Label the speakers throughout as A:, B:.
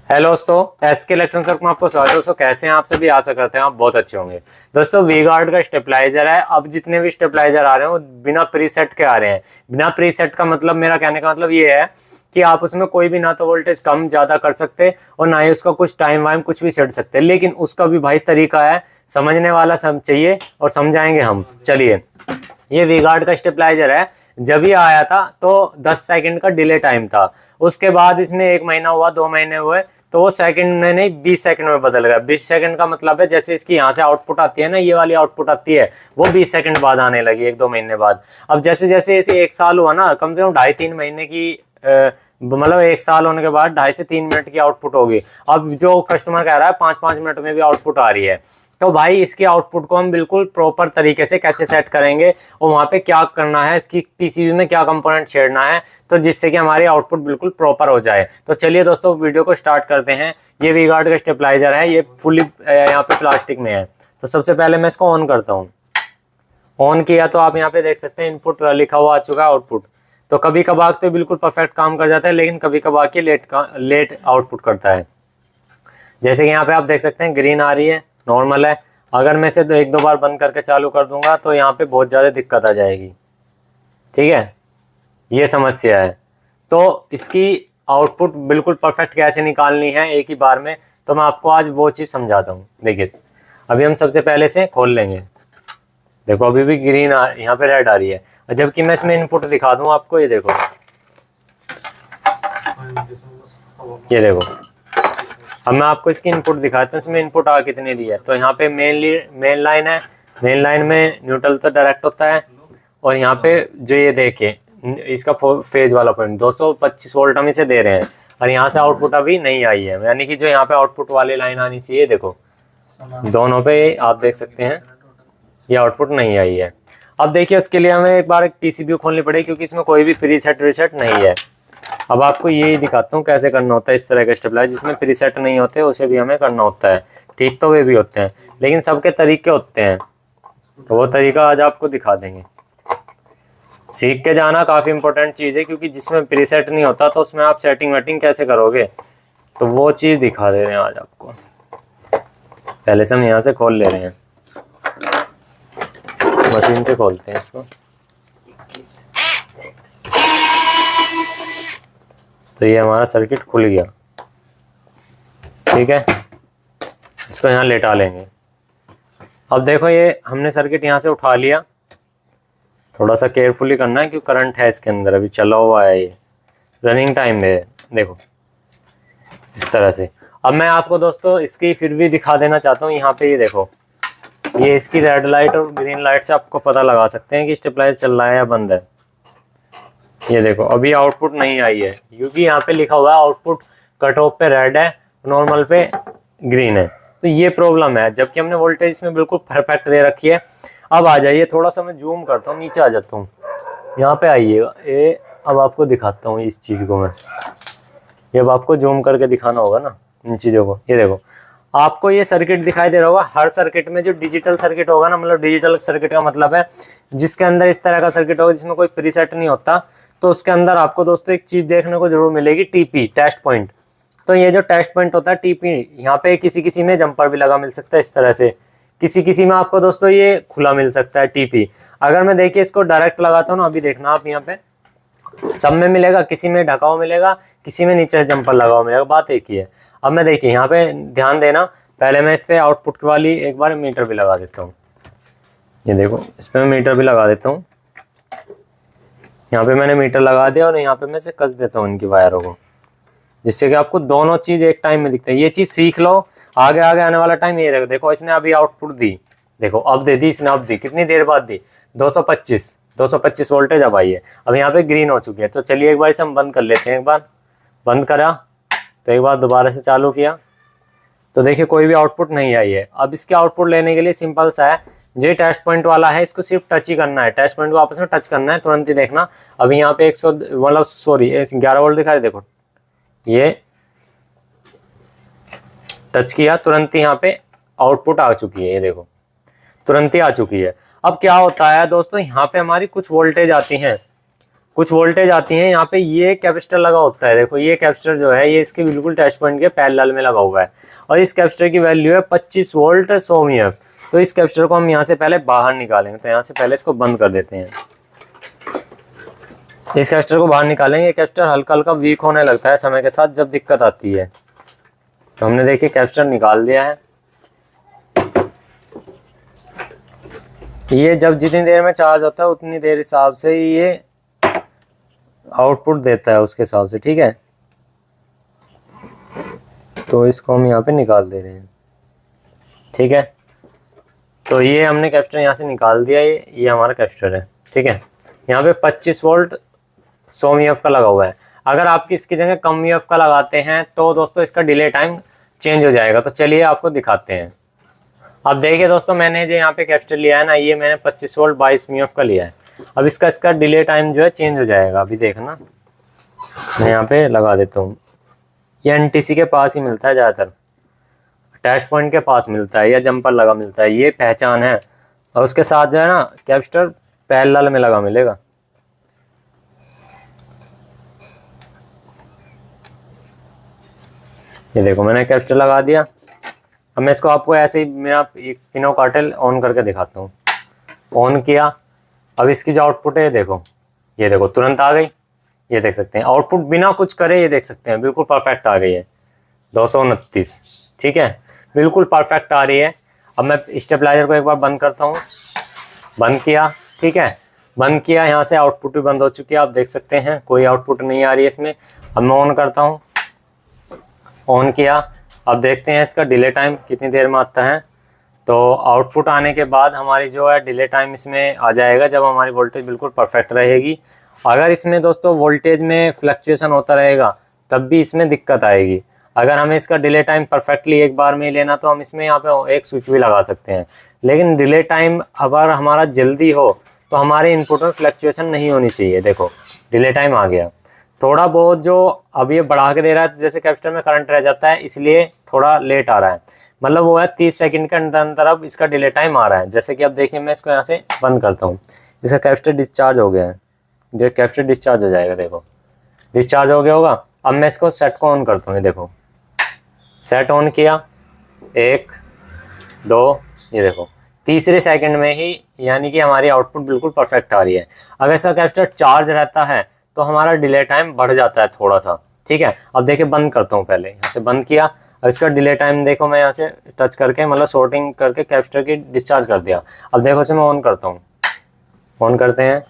A: Hello दोस्तों, SK electronics work में आपको स्वागत है। दोस्तों कैसे हैं आप सभी? आशा करते हैं आप बहुत अच्छे होंगे। दोस्तों वी गार्ड का स्टेबलाइजर है। अब जितने भी स्टेबलाइजर आ रहे हैं वो बिना प्रीसेट के आ रहे हैं। बिना प्रीसेट का मतलब, मेरा कहने का मतलब ये है कि आप उसमें कोई भी ना तो वोल्टेज कम ज्यादा कर सकते और ना ही उसका कुछ टाइम वाइम कुछ भी सेट सकते, लेकिन उसका भी भाई तरीका है, समझने वाला सब चाहिए और समझाएंगे हम। चलिए, ये वी गार्ड का स्टेबलाइजर है। जब ये आया था तो 10 सेकंड का डिले टाइम था। उसके बाद इसमें 1 महीना हुआ, 2 महीने हुए, तो वो सेकंड में नहीं 20 सेकंड में बदल गया। 20 सेकंड का मतलब है जैसे इसकी यहाँ से आउटपुट आती है ना, ये वाली आउटपुट आती है, वो 20 सेकंड बाद आने लगी, 1-2 महीने बाद। अब जैसे जैसे इसे 1 साल हुआ ना, कम से कम 2.5-3 महीने की मतलब 1 साल होने के बाद 2.5 से 3 मिनट की आउटपुट होगी। अब जो कस्टमर कह रहा है 5-5 मिनट में भी आउटपुट आ रही है, तो भाई इसकी आउटपुट को हम बिल्कुल प्रॉपर तरीके से कैसे सेट करेंगे और वहाँ पे क्या करना है कि पीसीबी में क्या कंपोनेंट छेड़ना है, तो जिससे कि हमारी आउटपुट बिल्कुल प्रॉपर हो जाए। तो चलिए दोस्तों वीडियो को स्टार्ट करते हैं। ये वी गार्ड का स्टेबलाइजर है, ये फुली यहाँ पे प्लास्टिक में है। तो सबसे पहले मैं इसको ऑन करता हूँ। ऑन किया तो आप यहाँ पे देख सकते हैं इनपुट लिखा हुआ आ चुका है, आउटपुट। तो कभी कभार तो बिल्कुल परफेक्ट काम कर जाता है, लेकिन कभी कभार के लेट आउटपुट करता है। जैसे कि यहाँ पे आप देख सकते हैं ग्रीन आ रही है, नॉर्मल है। अगर मैं इसे 1-2 बार बंद करके चालू कर दूंगा तो यहाँ पे बहुत ज़्यादा दिक्कत आ जाएगी। ठीक है, ये समस्या है। तो इसकी आउटपुट बिल्कुल परफेक्ट कैसे निकालनी है एक ही बार में, तो मैं आपको आज वो चीज़ समझाता हूँ। देखिए, अभी हम सबसे पहले से खोल लेंगे। देखो अभी भी ग्रीन यहाँ पे रेड आ रही है, जबकि मैं इसमें इनपुट दिखा दूँ आपको। ये देखो, ये देखो, अब मैं आपको इसकी इनपुट दिखाता हूँ, इसमें इनपुट आ कितने दी है। तो यहाँ पे मेन लाइन है, मेन लाइन में न्यूट्रल तो डायरेक्ट होता है। और यहाँ पे जो ये देखिए इसका फेज वाला पॉइंट 225 वोल्ट हम इसे दे रहे हैं, और यहाँ से आउटपुट अभी नहीं आई है। यानी कि जो यहाँ पे आउटपुट वाली लाइन आनी चाहिए, देखो दोनों पे आप देख सकते हैं ये आउटपुट नहीं आई है। अब देखिए उसके लिए हमें एक बार एक पीसीबी खोलनी पड़ेगी, क्योंकि इसमें कोई भी प्रीसेट रीसेट नहीं है। अब आपको यही दिखाता हूँ कैसे करना होता है। इस तरह का स्टेबलाइजर जिसमें प्रीसेट नहीं होते उसे भी हमें करना होता है। ठीक तो वे भी होते हैं, लेकिन सबके तरीके होते हैं, तो वो तरीका आज आपको दिखा देंगे। सीख के जाना काफ़ी इंपॉर्टेंट चीज़ है, क्योंकि जिसमें प्रीसेट नहीं होता तो उसमें आप सेटिंग वेटिंग कैसे करोगे, तो वो चीज़ दिखा दे रहे हैं आज आपको। पहले से हम यहाँ से खोल ले रहे हैं, मशीन से खोलते हैं इसको। तो ये हमारा सर्किट खुल गया। ठीक है, इसको यहाँ लेटा लेंगे। अब देखो ये हमने सर्किट यहाँ से उठा लिया। थोड़ा सा केयरफुली करना है, क्योंकि करंट है इसके अंदर, अभी चला हुआ है, ये रनिंग टाइम में। देखो इस तरह से। अब मैं आपको दोस्तों इसकी फिर भी दिखा देना चाहता हूँ। यहाँ पे ये देखो, ये इसकी रेड लाइट और ग्रीन लाइट से आपको पता लगा सकते हैं कि स्टेबलाइजर चल रहा है या बंद है। ये देखो अभी आउटपुट नहीं आई है, क्योंकि यहाँ पे लिखा हुआ है आउटपुट कट ऑफ पे रेड है, नॉर्मल पे ग्रीन है। तो ये प्रॉब्लम है, जबकि हमने वोल्टेज इसमें बिल्कुल परफेक्ट दे रखी है। अब आ जाइए, थोड़ा सा मैं जूम करता हूँ, नीचे आ जाता हूँ, यहाँ पे आइएगा। ये अब आपको दिखाता हूँ इस चीज़ को मैं। ये अब आपको जूम करके दिखाना होगा ना इन चीज़ों को। ये देखो आपको ये सर्किट दिखाई दे रहा होगा। हर सर्किट में जो डिजिटल सर्किट होगा ना, मतलब डिजिटल सर्किट का मतलब है जिसके अंदर इस तरह का सर्किट होगा जिसमें कोई प्रीसेट नहीं होता, तो उसके अंदर आपको दोस्तों एक चीज़ देखने को जरूर मिलेगी, टीपी, टेस्ट पॉइंट। तो ये जो टेस्ट पॉइंट होता है टीपी, यहाँ पे किसी किसी में जंपर भी लगा मिल सकता है इस तरह से, किसी किसी में आपको दोस्तों ये खुला मिल सकता है टीपी। अगर मैं देखिए इसको डायरेक्ट लगाता हूँ ना, अभी देखना आप यहाँ पे सब में मिलेगा, किसी में ढका हुआ मिलेगा, किसी में नीचे से जंपर लगा हुआ मिलेगा, बात एक ही है। अब मैं देखिए यहाँ पे ध्यान देना, पहले मैं इस पे आउटपुट वाली एक बार मीटर भी लगा देता हूँ। ये देखो इस पे मैं मीटर भी लगा देता हूँ। यहाँ पे मैंने मीटर लगा दिया और यहाँ पे मैं से कस देता हूँ इनकी वायरों को, जिससे कि आपको दोनों चीज एक टाइम में दिखता है। ये चीज सीख लो, आगे आगे आने वाला टाइम ये रहेगा। देखो इसने अभी आउटपुट दी, देखो अब दे दी इसने, अब दी, कितनी देर बाद दी, 225 वोल्टेज अब आई है। अब यहाँ पे ग्रीन हो चुकी है। तो चलिए एक बार इसे हम बंद कर लेते हैं। एक बार बंद करा तो एक बार दोबारा से चालू किया, तो देखिए कोई भी आउटपुट नहीं आई है। अब इसके आउटपुट लेने के लिए सिंपल सा है, जो टेस्ट पॉइंट वाला है इसको सिर्फ टच ही करना है, टेस्ट पॉइंट को आपस में टच करना है, तुरंत ही देखना। अभी यहाँ पे 11 वोल्ट दिखा रहे, देखो ये टच किया, तुरंत ही यहाँ पे आउटपुट आ चुकी है। ये देखो तुरंत ही आ चुकी है। अब क्या होता है दोस्तों, यहाँ पे हमारी कुछ वोल्टेज आती हैं, कुछ वोल्टेज आती है यहाँ पे, ये कैपेसिटर लगा होता है, देखो ये कैपेसिटर जो है ये इसके बिल्कुल टच पॉइंट के पैरेलल में लगा हुआ है और इस कैपेसिटर की वैल्यू है 25 वोल्ट 100 mF। तो इस कैपेसिटर को हम यहाँ से पहले बाहर निकालेंगे, तो यहाँ से पहले इसको बंद कर देते हैं। इस कैपेसिटर को बाहर निकालेंगे। ये कैपेसिटर हल्का हल्का वीक होने लगता है समय के साथ जब दिक्कत आती है। तो हमने देखिए कैपेसिटर निकाल दिया है। ये जब जितनी देर में चार्ज होता है उतनी देर हिसाब से ये आउटपुट देता है उसके हिसाब से, ठीक है। तो इसको हम यहाँ पे निकाल दे रहे हैं, ठीक है। तो ये हमने कैपेसिटर यहाँ से निकाल दिया, ये हमारा कैपेसिटर है, ठीक है। यहाँ पे 25 वोल्ट 100 mF का लगा हुआ है। अगर आप इसकी जगह कम mF का लगाते हैं तो दोस्तों इसका डिले टाइम चेंज हो जाएगा। तो चलिए आपको दिखाते हैं। अब देखिए दोस्तों, मैंने जो यहाँ पे कैपेसिटर लिया है ना, ये मैंने 25 वोल्ट 22 mF का लिया है। अब इसका डिले टाइम जो है चेंज हो जाएगा। अभी देखना, मैं यहाँ पे लगा देता हूँ। ये एनटीसी के पास ही मिलता है ज़्यादातर, अटैच पॉइंट के पास मिलता है या जंपर लगा मिलता है, ये पहचान है। और उसके साथ जो है ना कैपेसिटर पैरेलल में लगा मिलेगा। ये देखो मैंने कैपेसिटर लगा दिया। अब मैं इसको आपको ऐसे ही मेरा एक पिनो कार्टेल ऑन करके दिखाता हूँ। ऑन किया, अब इसकी जो आउटपुट है देखो, ये देखो तुरंत आ गई। ये देख सकते हैं आउटपुट बिना कुछ करे, ये देख सकते हैं बिल्कुल परफेक्ट आ गई है 229, ठीक है, बिल्कुल परफेक्ट आ रही है। अब मैं स्टेबलाइजर को एक बार बंद करता हूँ। बंद किया, ठीक है, बंद किया। यहाँ से आउटपुट भी बंद हो चुकी है, आप देख सकते हैं कोई आउटपुट नहीं आ रही है इसमें। अब मैं ऑन करता हूँ। ऑन किया, अब देखते हैं इसका डिले टाइम कितनी देर में आता है। तो आउटपुट आने के बाद हमारी जो है डिले टाइम इसमें आ जाएगा जब हमारी वोल्टेज बिल्कुल परफेक्ट रहेगी। अगर इसमें दोस्तों वोल्टेज में फ्लक्चुएशन होता रहेगा तब भी इसमें दिक्कत आएगी। अगर हमें इसका डिले टाइम परफेक्टली एक बार में लेना तो हम इसमें यहाँ पे एक स्विच भी लगा सकते हैं। लेकिन डिले टाइम अगर हमारा जल्दी हो तो हमारे इनपुट में फ्लक्चुएशन नहीं होनी चाहिए। देखो डिले टाइम आ गया, थोड़ा बहुत जो अब ये बढ़ा के दे रहा है, जैसे कैपेसिटर में करंट रह जाता है इसलिए थोड़ा लेट आ रहा है, मतलब वो है 30 सेकंड के अंदर अंदर अब इसका डिले टाइम आ रहा है। जैसे कि अब देखिए मैं इसको यहाँ से बंद करता हूँ, इसका कैपेसिटर डिस्चार्ज हो गया है। जो कैपेसिटर डिस्चार्ज हो जाएगा, देखो डिस्चार्ज हो गया होगा। अब मैं इसको सेट को ऑन करता हूँ, ये देखो सेट ऑन किया, 1 2, ये देखो तीसरे सेकंड में ही यानी कि हमारी आउटपुट बिल्कुल परफेक्ट आ रही है। अगर इसका कैपेसिटर चार्ज रहता है तो हमारा डिले टाइम बढ़ जाता है थोड़ा सा, ठीक है। अब देखिए बंद करता हूँ, पहले यहाँ से बंद किया। अब इसका डिले टाइम देखो, मैं यहाँ से टच करके मतलब शॉर्टिंग करके कैपेसिटर की डिस्चार्ज कर दिया। अब देखो इसे मैं ऑन करता हूँ, ऑन करते हैं।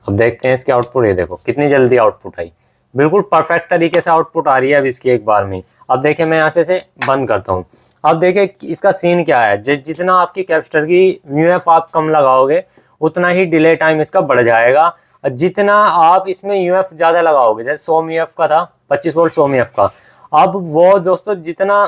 A: अब देखते हैं इसकी आउटपुट, ये देखो कितनी जल्दी आउटपुट आई, बिल्कुल परफेक्ट तरीके से आउटपुट आ रही है अब इसकी एक बार में। अब देखिए मैं यहाँ से इसे बंद करता हूँ। अब देखिए इसका सीन क्या है, जितना आपकी कैपेसिटर की म्यूएफ आप कम लगाओगे उतना ही डिले टाइम इसका बढ़ जाएगा। जितना आप इसमें यूएफ ज़्यादा लगाओगे, जैसे 100 म्यूएफ का था 25 वोल्ट 100 म्यूएफ का, अब वो दोस्तों जितना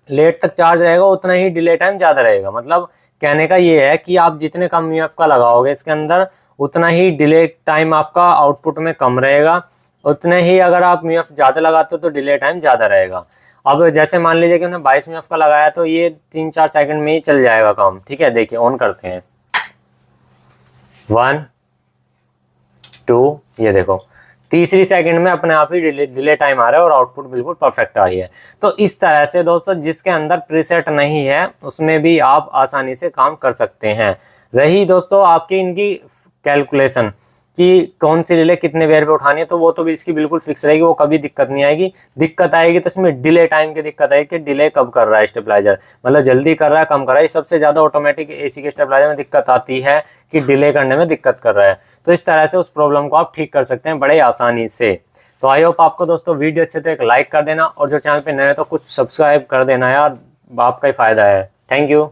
A: लेट तक चार्ज रहेगा उतना ही डिले टाइम ज़्यादा रहेगा। मतलब कहने का ये है कि आप जितने कम यूएफ का लगाओगे इसके अंदर उतना ही डिले टाइम आपका आउटपुट में कम रहेगा, उतने ही अगर आप म्यूएफ ज़्यादा लगाते हो तो डिले टाइम ज़्यादा रहेगा। अब जैसे मान लीजिए कि हमने 22 म्यूएफ का लगाया तो ये 3-4 सेकंड में ही चल जाएगा काम, ठीक है। देखिए ऑन करते हैं, 1 2, ये देखो तीसरी सेकंड में अपने आप ही डिले टाइम आ रहा है और आउटपुट बिल्कुल परफेक्ट आ रही है। तो इस तरह से दोस्तों जिसके अंदर प्रीसेट नहीं है उसमें भी आप आसानी से काम कर सकते हैं। रही दोस्तों आपकी इनकी कैलकुलेशन कि कौन सी रिले कितने बेर पे उठानी है, तो वो तो भी इसकी बिल्कुल फिक्स रहेगी, वो कभी दिक्कत नहीं आएगी। दिक्कत आएगी तो इसमें डिले टाइम की दिक्कत आएगी कि डिले कब कर रहा है स्टेबलाइजर, मतलब जल्दी कर रहा है कम कर रहा है। सबसे ज़्यादा ऑटोमेटिक एसी के स्टेबलाइजर में दिक्कत आती है कि डिले करने में दिक्कत कर रहा है। तो इस तरह से उस प्रॉब्लम को आप ठीक कर सकते हैं बड़े आसानी से। तो आई होप आपको दोस्तों वीडियो अच्छे तो एक लाइक कर देना और जो चैनल पर नए हो तो कुछ सब्सक्राइब कर देना यार, आपका ही फायदा है। Thank you.